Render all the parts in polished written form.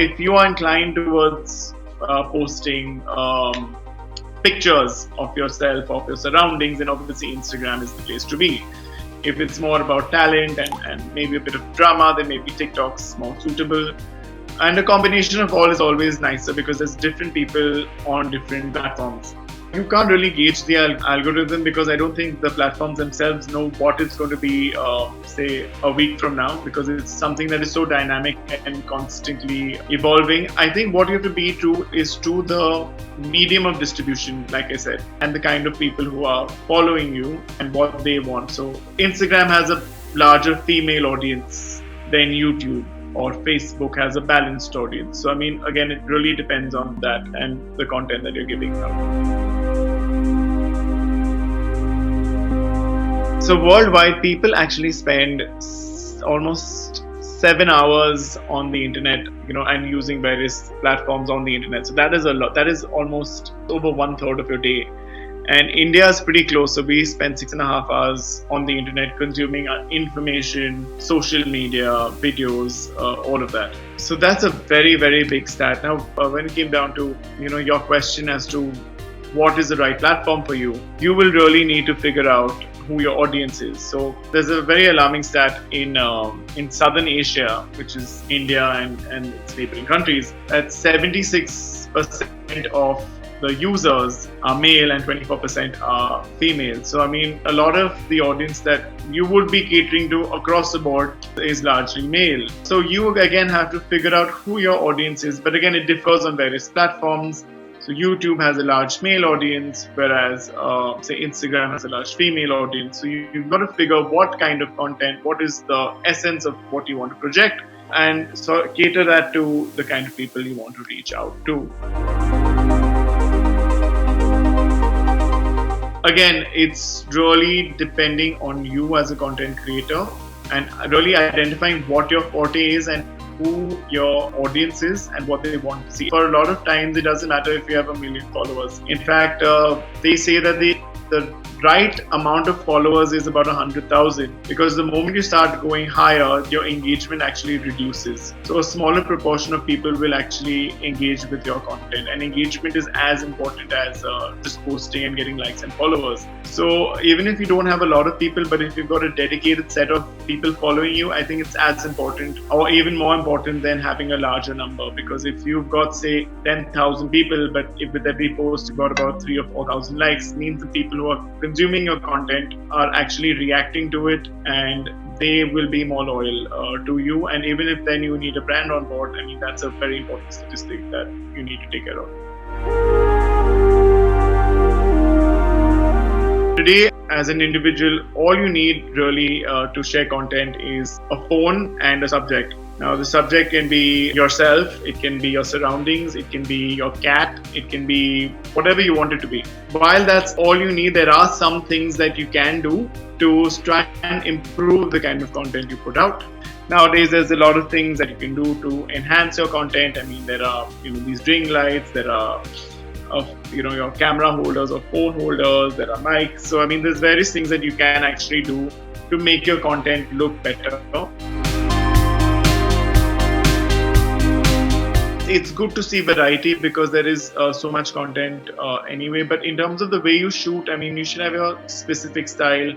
if you are inclined towards posting pictures of yourself, of your surroundings, then obviously Instagram is the place to be. If it's more about talent and maybe a bit of drama, then maybe TikTok's more suitable. And a combination of all is always nicer because there's different people on different platforms. You can't really gauge the algorithm because I don't think the platforms themselves know what it's going to be, say, a week from now, because it's something that is so dynamic and constantly evolving. I think what you have to be true is to the medium of distribution, like I said, and the kind of people who are following you and what they want. So Instagram has a larger female audience than YouTube, or Facebook has a balanced audience. So, I mean, again, it really depends on that and the content that you're giving out. So worldwide, people actually spend almost 7 hours on the internet, and using various platforms on the internet. So that is a lot. That is almost over 1/3 of your day. And India is pretty close. So we spend 6.5 hours on the internet consuming information, social media, videos, all of that. So that's a very, very big stat. Now, when it came down to, your question as to what is the right platform for you, you will really need to figure out who your audience is. So there's a very alarming stat in Southern Asia, which is India and its neighboring countries, that 76% of the users are male and 24% are female. So, I mean, a lot of the audience that you would be catering to across the board is largely male. So you again have to figure out who your audience is. But again, it differs on various platforms. So YouTube has a large male audience, whereas say Instagram has a large female audience. So you've got to figure what kind of content, what is the essence of what you want to project, and so cater that to the kind of people you want to reach out to. Again, it's really depending on you as a content creator and really identifying what your forte is and who your audience is and what they want to see. For a lot of times, it doesn't matter if you have 1 million followers. In fact, they say that the right amount of followers is about 100,000, because the moment you start going higher, your engagement actually reduces. So a smaller proportion of people will actually engage with your content, and engagement is as important as just posting and getting likes and followers. So even if you don't have a lot of people, but if you've got a dedicated set of people following you, I think it's as important or even more important than having a larger number, because if you've got, say, 10,000 people, but if with every post you've got about 3,000 or 4,000 likes, means the people who are consuming your content are actually reacting to it, and they will be more loyal to you. And even if then you need a brand on board, I mean, that's a very important statistic that you need to take care of. Today, as an individual, all you need really to share content is a phone and a subject. Now, the subject can be yourself, it can be your surroundings, it can be your cat, it can be whatever you want it to be. While that's all you need, there are some things that you can do to try and improve the kind of content you put out. Nowadays, there's a lot of things that you can do to enhance your content. I mean, there are these ring lights, there are your camera holders or phone holders, there are mics. So I mean, there's various things that you can actually do to make your content look better. It's good to see variety because there is so much content anyway. But in terms of the way you shoot, I mean, you should have your specific style.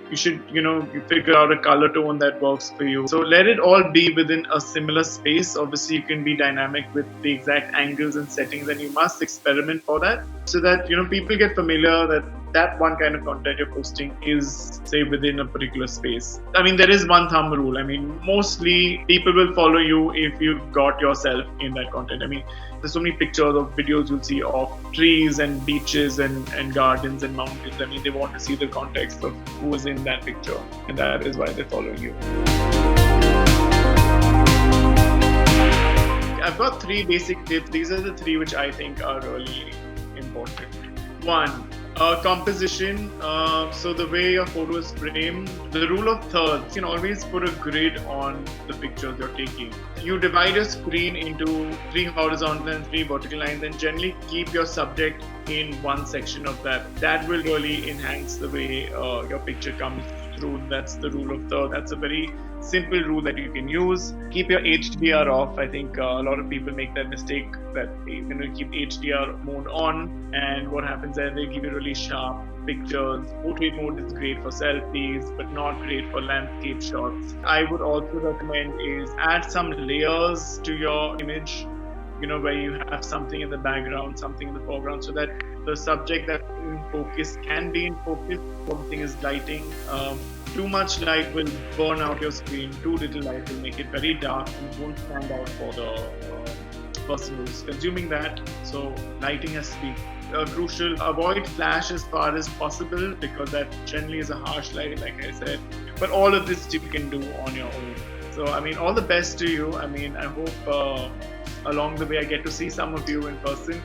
You should, you figure out a color tone that works for you. So let it all be within a similar space. Obviously, you can be dynamic with the exact angles and settings, and you must experiment for that so that, people get familiar that one kind of content you're posting is, say, within a particular space. I mean, there is one thumb rule. I mean, mostly people will follow you if you've got yourself in that content. I mean, there's so many pictures or videos you'll see of trees and beaches and gardens and mountains. I mean, they want to see the context of who is in that picture, and that is why they're following you. I've got 3 basic tips. These are the 3 which I think are really important. 1. Composition. So the way your photo is framed, the rule of thirds. You can always put a grid on the pictures you're taking. You divide your screen into 3 horizontal and 3 vertical lines, and generally keep your subject in one section of that. That will really enhance the way your picture comes through. That's the rule of third. That's a very simple rule that you can use. Keep your HDR off. I think a lot of people make that mistake that you keep HDR mode on, and what happens there, they give you really sharp pictures. Portrait mode is great for selfies, but not great for landscape shots. I would also recommend is add some layers to your image, where you have something in the background, something in the foreground, so that the subject that's in focus can be in focus. One thing is lighting. Too much light will burn out your screen. Too little light will make it very dark and won't stand out for the person who's consuming that. So lighting has to be crucial. Avoid flash as far as possible, because that generally is a harsh light, like I said. But all of this you can do on your own. So all the best to you. I hope along the way I get to see some of you in person.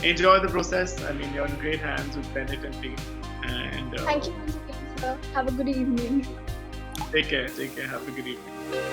Enjoy the process. You're in great hands with Bennett and team. And thank you once again, sir. Have a good evening. Take care. Have a good evening.